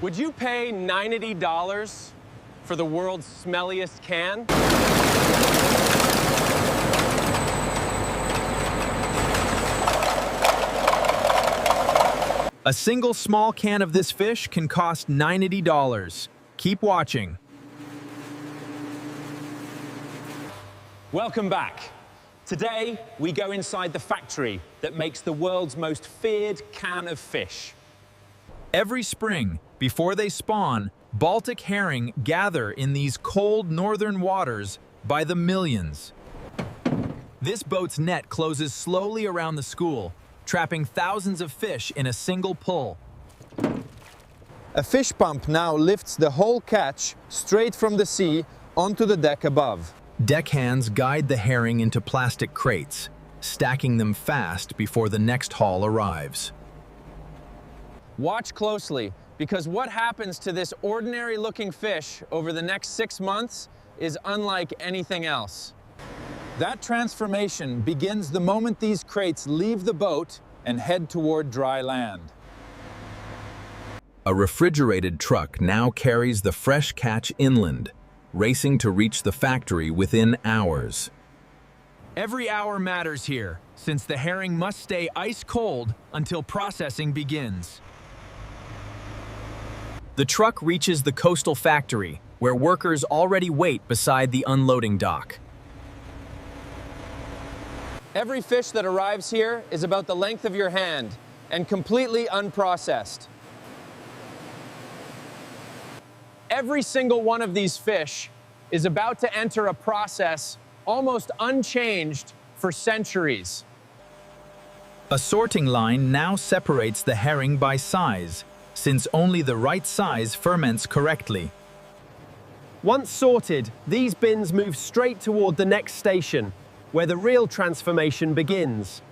Would you pay $90 for the world's smelliest can? A single small can of this fish can cost $90. Keep watching. Welcome back. Today, we go inside the factory that makes the world's most feared can of fish. Every spring, before they spawn, Baltic herring gather in these cold northern waters by the millions. This boat's net closes slowly around the school, trapping thousands of fish in a single pull. A fish pump now lifts the whole catch straight from the sea onto the deck above. Deckhands guide the herring into plastic crates, stacking them fast before the next haul arrives. Watch closely, because what happens to this ordinary-looking fish over the next 6 months is unlike anything else. That transformation begins the moment these crates leave the boat and head toward dry land. A refrigerated truck now carries the fresh catch inland, racing to reach the factory within hours. Every hour matters here, since the herring must stay ice cold until processing begins. The truck reaches the coastal factory, where workers already wait beside the unloading dock. Every fish that arrives here is about the length of your hand and completely unprocessed. Every single one of these fish is about to enter a process almost unchanged for centuries. A sorting line now separates the herring by size, since only the right size ferments correctly. Once sorted, these bins move straight toward the next station, where the real transformation begins.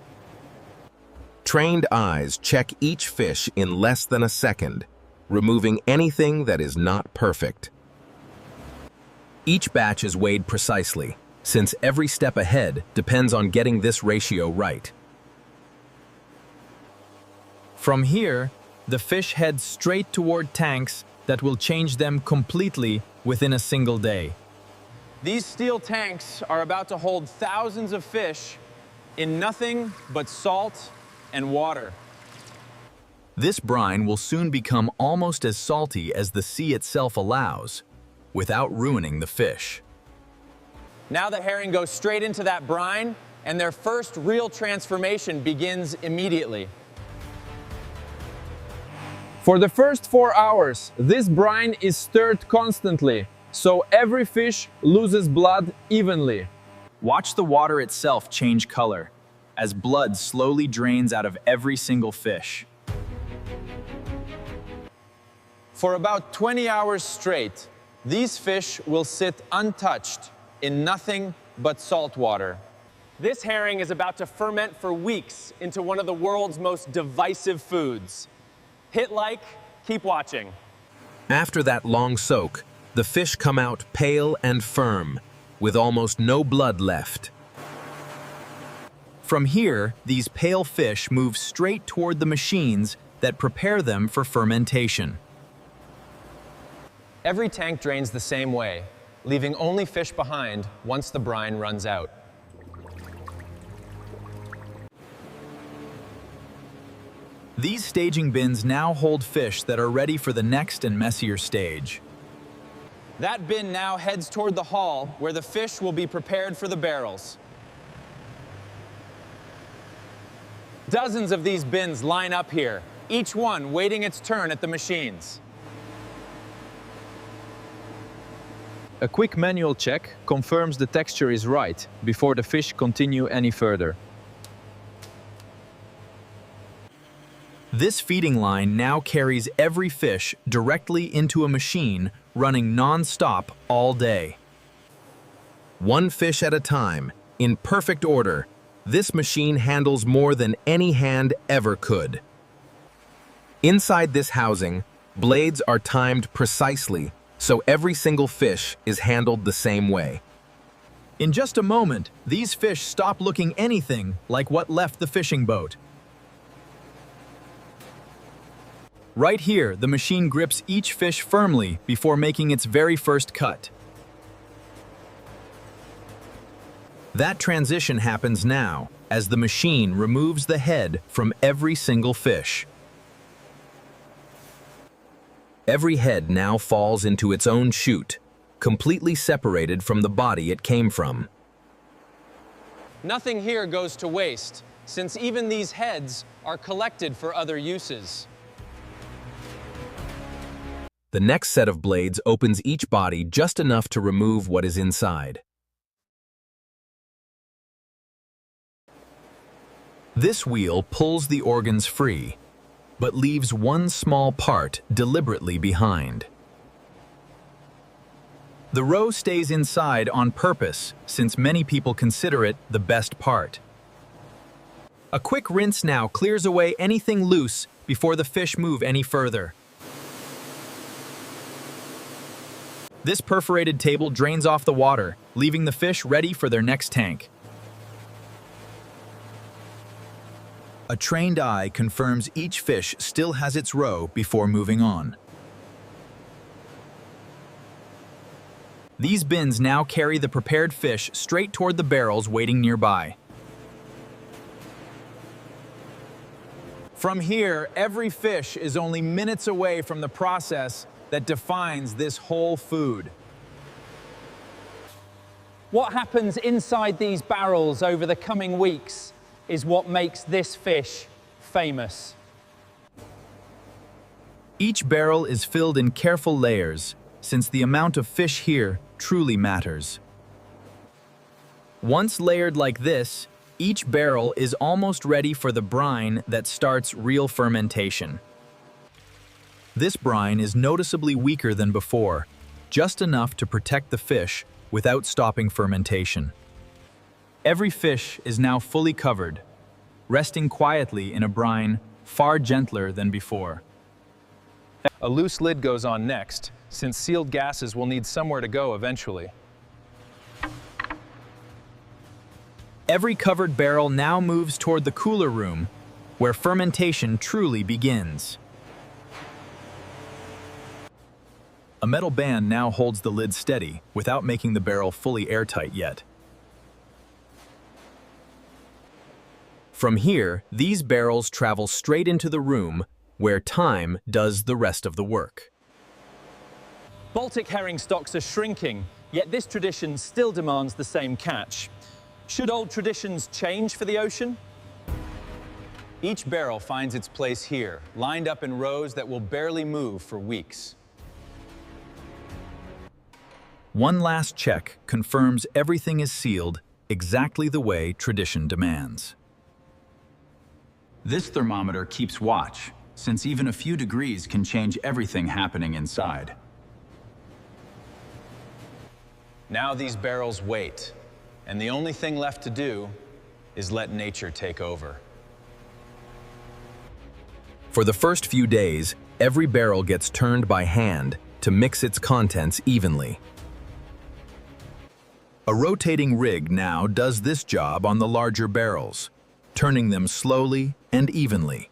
Trained eyes check each fish in less than a second, removing anything that is not perfect. Each batch is weighed precisely, since every step ahead depends on getting this ratio right. From here, the fish head straight toward tanks that will change them completely within a single day. These steel tanks are about to hold thousands of fish in nothing but salt and water. This brine will soon become almost as salty as the sea itself allows, without ruining the fish. Now the herring goes straight into that brine, and their first real transformation begins immediately. For the first 4 hours, this brine is stirred constantly, so every fish loses blood evenly. Watch the water itself change color, as blood slowly drains out of every single fish. For about 20 hours straight, these fish will sit untouched in nothing but salt water. This herring is about to ferment for weeks into one of the world's most divisive foods. Hit like, keep watching. After that long soak, the fish come out pale and firm, with almost no blood left. From here, these pale fish move straight toward the machines that prepare them for fermentation. Every tank drains the same way, leaving only fish behind once the brine runs out. These staging bins now hold fish that are ready for the next and messier stage. That bin now heads toward the hall where the fish will be prepared for the barrels. Dozens of these bins line up here, each one waiting its turn at the machines. A quick manual check confirms the texture is right before the fish continue any further. This feeding line now carries every fish directly into a machine running non-stop all day. One fish at a time, in perfect order, this machine handles more than any hand ever could. Inside this housing, blades are timed precisely, so every single fish is handled the same way. In just a moment, these fish stop looking anything like what left the fishing boat. Right here, the machine grips each fish firmly before making its very first cut. That transition happens now, as the machine removes the head from every single fish. Every head now falls into its own chute, completely separated from the body it came from. Nothing here goes to waste, since even these heads are collected for other uses. The next set of blades opens each body just enough to remove what is inside. This wheel pulls the organs free, but leaves one small part deliberately behind. The roe stays inside on purpose, since many people consider it the best part. A quick rinse now clears away anything loose before the fish move any further. This perforated table drains off the water, leaving the fish ready for their next tank. A trained eye confirms each fish still has its roe before moving on. These bins now carry the prepared fish straight toward the barrels waiting nearby. From here, every fish is only minutes away from the process that defines this whole food. What happens inside these barrels over the coming weeks is what makes this fish famous. Each barrel is filled in careful layers, since the amount of fish here truly matters. Once layered like this, each barrel is almost ready for the brine that starts real fermentation. This brine is noticeably weaker than before, just enough to protect the fish without stopping fermentation. Every fish is now fully covered, resting quietly in a brine far gentler than before. A loose lid goes on next, since sealed gases will need somewhere to go eventually. Every covered barrel now moves toward the cooler room, where fermentation truly begins. A metal band now holds the lid steady without making the barrel fully airtight yet. From here, these barrels travel straight into the room where time does the rest of the work. Baltic herring stocks are shrinking, yet this tradition still demands the same catch. Should old traditions change for the ocean? Each barrel finds its place here, lined up in rows that will barely move for weeks. One last check confirms everything is sealed exactly the way tradition demands. This thermometer keeps watch, since even a few degrees can change everything happening inside. Now these barrels wait, and the only thing left to do is let nature take over. For the first few days, every barrel gets turned by hand to mix its contents evenly. A rotating rig now does this job on the larger barrels, turning them slowly and evenly.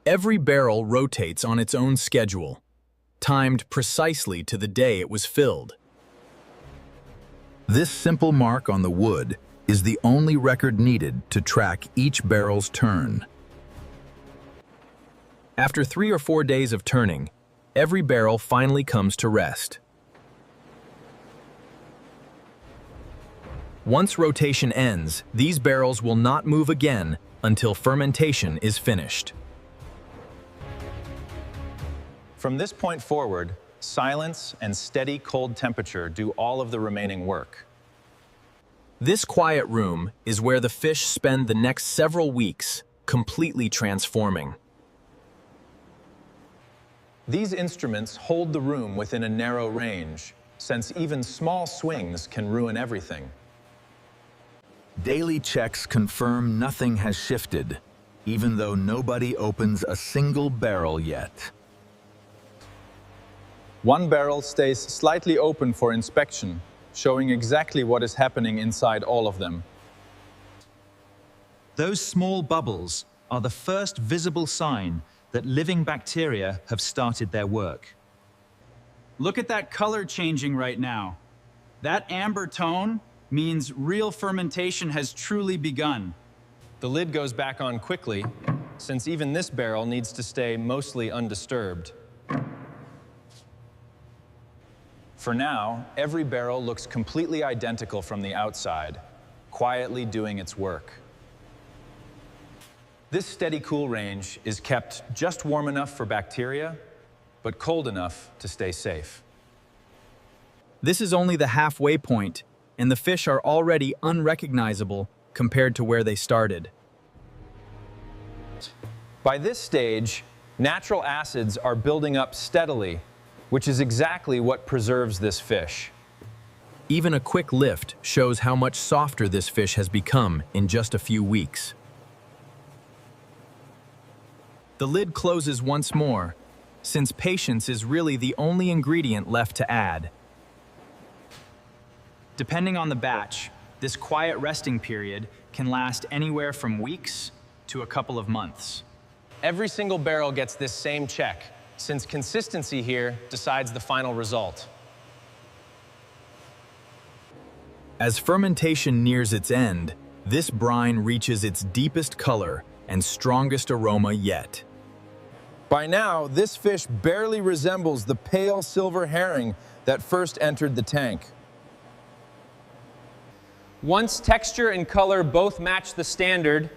Every barrel rotates on its own schedule, timed precisely to the day it was filled. This simple mark on the wood is the only record needed to track each barrel's turn. After 3 or 4 days of turning, every barrel finally comes to rest. Once rotation ends, these barrels will not move again until fermentation is finished. From this point forward, silence and steady cold temperature do all of the remaining work. This quiet room is where the fish spend the next several weeks, completely transforming. These instruments hold the room within a narrow range, since even small swings can ruin everything. Daily checks confirm nothing has shifted, even though nobody opens a single barrel yet. One barrel stays slightly open for inspection, showing exactly what is happening inside all of them. Those small bubbles are the first visible sign that living bacteria have started their work. Look at that color changing right now. That amber tone means real fermentation has truly begun. The lid goes back on quickly, since even this barrel needs to stay mostly undisturbed. For now, every barrel looks completely identical from the outside, quietly doing its work. This steady cool range is kept just warm enough for bacteria, but cold enough to stay safe. This is only the halfway point, and the fish are already unrecognizable compared to where they started. By this stage, natural acids are building up steadily, which is exactly what preserves this fish. Even a quick lift shows how much softer this fish has become in just a few weeks. The lid closes once more, since patience is really the only ingredient left to add. Depending on the batch, this quiet resting period can last anywhere from weeks to a couple of months. Every single barrel gets this same check, since consistency here decides the final result. As fermentation nears its end, this brine reaches its deepest color and strongest aroma yet. By now, this fish barely resembles the pale silver herring that first entered the tank. Once texture and color both match the standard,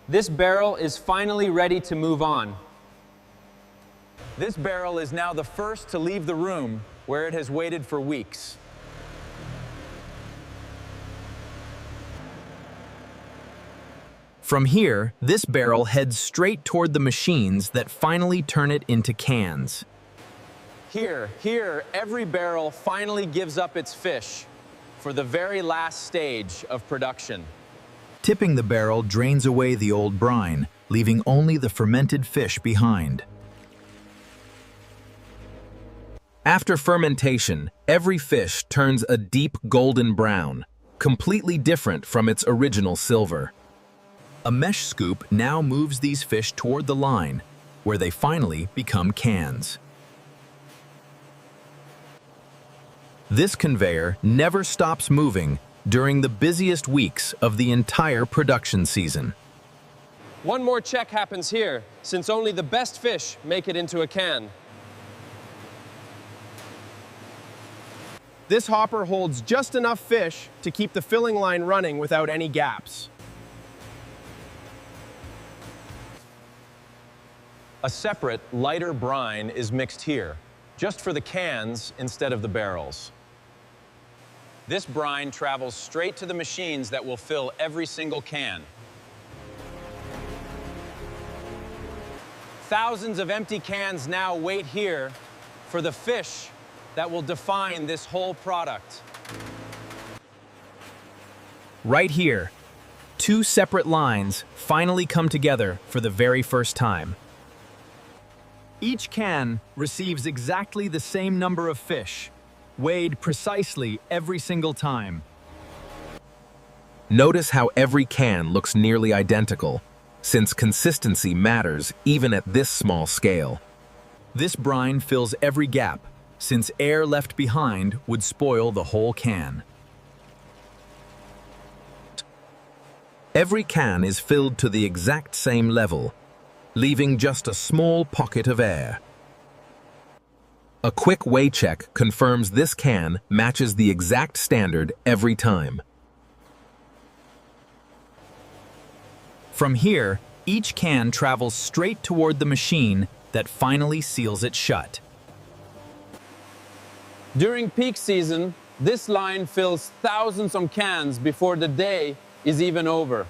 this barrel is finally ready to move on. This barrel is now the first to leave the room where it has waited for weeks. From here, this barrel heads straight toward the machines that finally turn it into cans. Here, every barrel finally gives up its fish for the very last stage of production. Tipping the barrel drains away the old brine, leaving only the fermented fish behind. After fermentation, every fish turns a deep golden brown, completely different from its original silver. A mesh scoop now moves these fish toward the line, where they finally become cans. This conveyor never stops moving during the busiest weeks of the entire production season. One more check happens here, since only the best fish make it into a can. This hopper holds just enough fish to keep the filling line running without any gaps. A separate, lighter brine is mixed here, just for the cans instead of the barrels. This brine travels straight to the machines that will fill every single can. Thousands of empty cans now wait here for the fish that will define this whole product. Right here, two separate lines finally come together for the very first time. Each can receives exactly the same number of fish, weighed precisely every single time. Notice how every can looks nearly identical, since consistency matters even at this small scale. This brine fills every gap, since air left behind would spoil the whole can. Every can is filled to the exact same level, leaving just a small pocket of air. A quick weigh check confirms this can matches the exact standard every time. From here, each can travels straight toward the machine that finally seals it shut. During peak season, this line fills thousands of cans before the day is even over.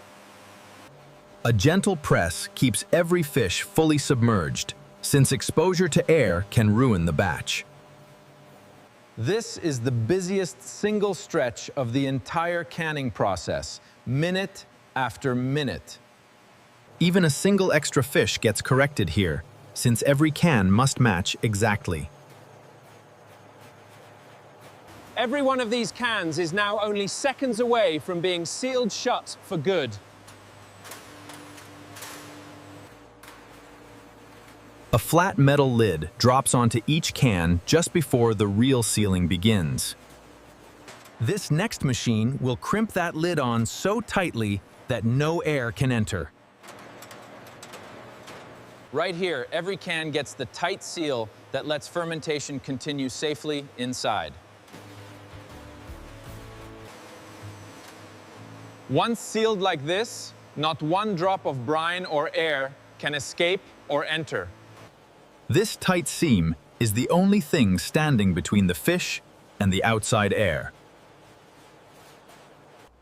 A gentle press keeps every fish fully submerged, since exposure to air can ruin the batch. This is the busiest single stretch of the entire canning process, minute after minute. Even a single extra fish gets corrected here, since every can must match exactly. Every one of these cans is now only seconds away from being sealed shut for good. A flat metal lid drops onto each can just before the real sealing begins. This next machine will crimp that lid on so tightly that no air can enter. Right here, every can gets the tight seal that lets fermentation continue safely inside. Once sealed like this, not one drop of brine or air can escape or enter. This tight seam is the only thing standing between the fish and the outside air.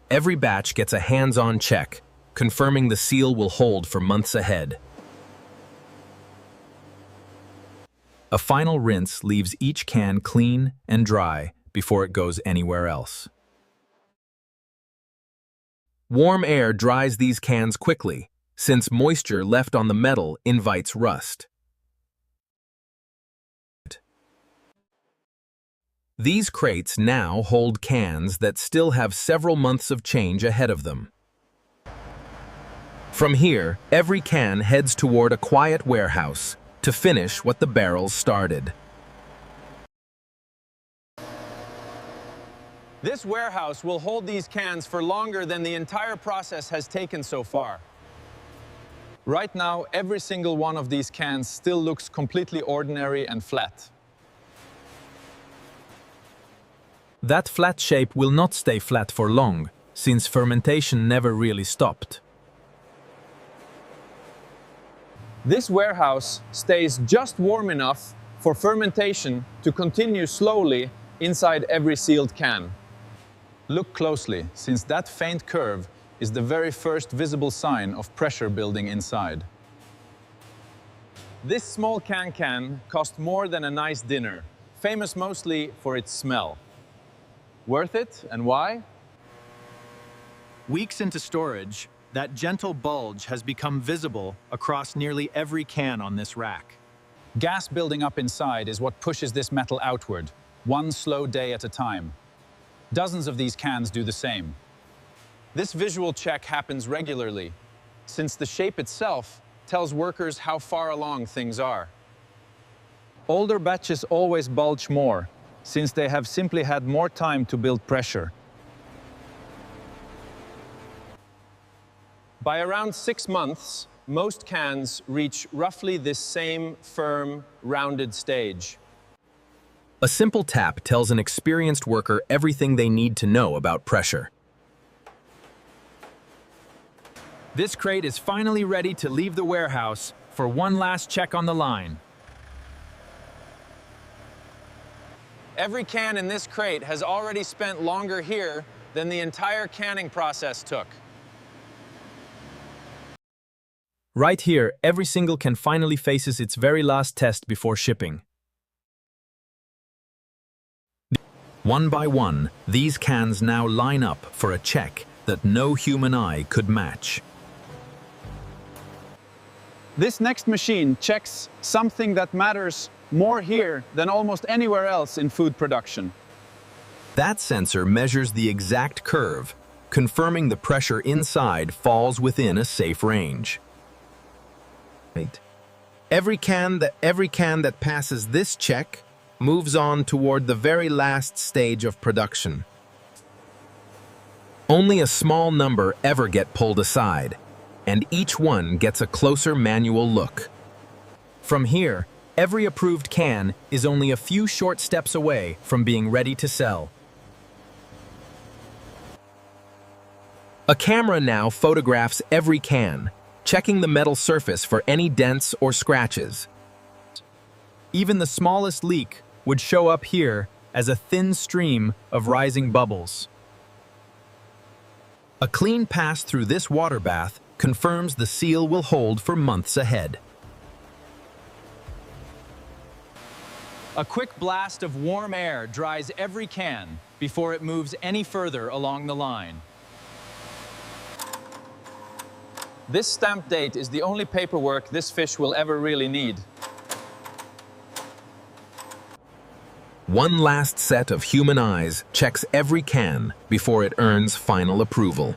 Every batch gets a hands-on check, confirming the seal will hold for months ahead. A final rinse leaves each can clean and dry before it goes anywhere else. Warm air dries these cans quickly, since moisture left on the metal invites rust. These crates now hold cans that still have several months of change ahead of them. From here, every can heads toward a quiet warehouse to finish what the barrels started. This warehouse will hold these cans for longer than the entire process has taken so far. Right now, every single one of these cans still looks completely ordinary and flat. That flat shape will not stay flat for long, since fermentation never really stopped. This warehouse stays just warm enough for fermentation to continue slowly inside every sealed can. Look closely, since that faint curve is the very first visible sign of pressure building inside. This small can cost more than a nice dinner, famous mostly for its smell. Worth it, and why? Weeks into storage, that gentle bulge has become visible across nearly every can on this rack. Gas building up inside is what pushes this metal outward, one slow day at a time. Dozens of these cans do the same. This visual check happens regularly, since the shape itself tells workers how far along things are. Older batches always bulge more, since they have simply had more time to build pressure. By around 6 months, most cans reach roughly this same firm, rounded stage. A simple tap tells an experienced worker everything they need to know about pressure. This crate is finally ready to leave the warehouse for one last check on the line. Every can in this crate has already spent longer here than the entire canning process took. Right here, every single can finally faces its very last test before shipping. One by one, these cans now line up for a check that no human eye could match. This next machine checks something that matters more here than almost anywhere else in food production. That sensor measures the exact curve, confirming the pressure inside falls within a safe range. Every can that passes this check moves on toward the very last stage of production. Only a small number ever get pulled aside, and each one gets a closer manual look. From here, every approved can is only a few short steps away from being ready to sell. A camera now photographs every can, checking the metal surface for any dents or scratches. Even the smallest leak would show up here as a thin stream of rising bubbles. A clean pass through this water bath confirms the seal will hold for months ahead. A quick blast of warm air dries every can before it moves any further along the line. This stamp date is the only paperwork this fish will ever really need. One last set of human eyes checks every can before it earns final approval.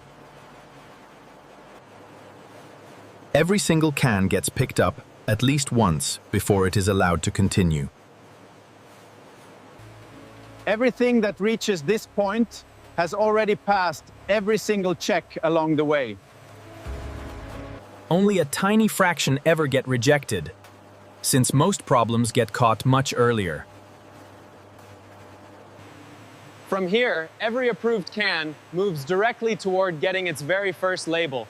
Every single can gets picked up at least once before it is allowed to continue. Everything that reaches this point has already passed every single check along the way. Only a tiny fraction ever get rejected, since most problems get caught much earlier. From here, every approved can moves directly toward getting its very first label.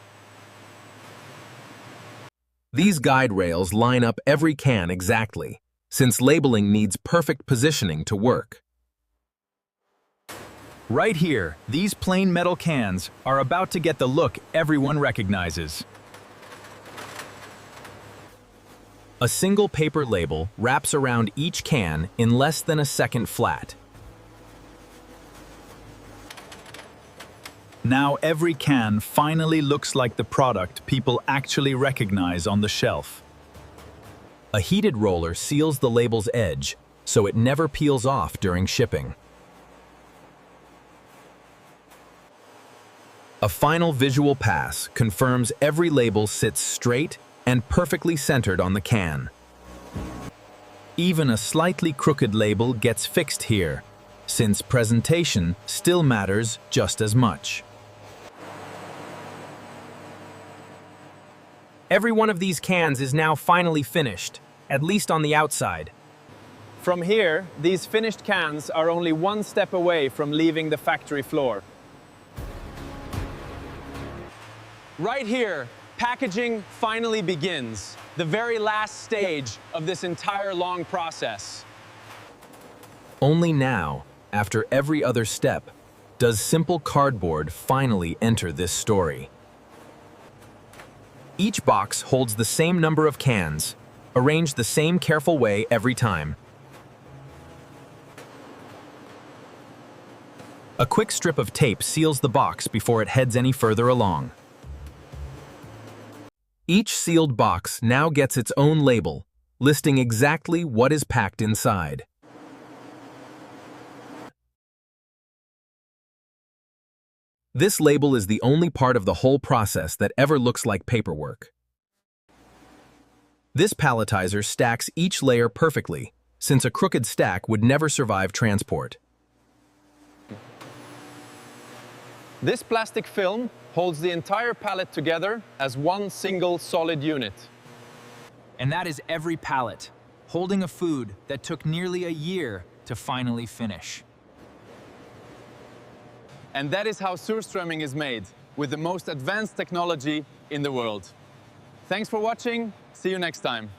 These guide rails line up every can exactly, since labeling needs perfect positioning to work. Right here, these plain metal cans are about to get the look everyone recognizes. A single paper label wraps around each can in less than a second flat. Now every can finally looks like the product people actually recognize on the shelf. A heated roller seals the label's edge, so it never peels off during shipping. A final visual pass confirms every label sits straight and perfectly centered on the can. Even a slightly crooked label gets fixed here, since presentation still matters just as much. Every one of these cans is now finally finished, at least on the outside. From here, these finished cans are only one step away from leaving the factory floor. Right here, packaging finally begins, the very last stage of this entire long process. Only now, after every other step, does simple cardboard finally enter this story. Each box holds the same number of cans, arranged the same careful way every time. A quick strip of tape seals the box before it heads any further along. Each sealed box now gets its own label, listing exactly what is packed inside. This label is the only part of the whole process that ever looks like paperwork. This palletizer stacks each layer perfectly, since a crooked stack would never survive transport. This plastic film holds the entire pallet together as one single solid unit. And that is every pallet, holding a food that took nearly a year to finally finish. And that is how Surströmming is made, with the most advanced technology in the world. Thanks for watching. See you next time.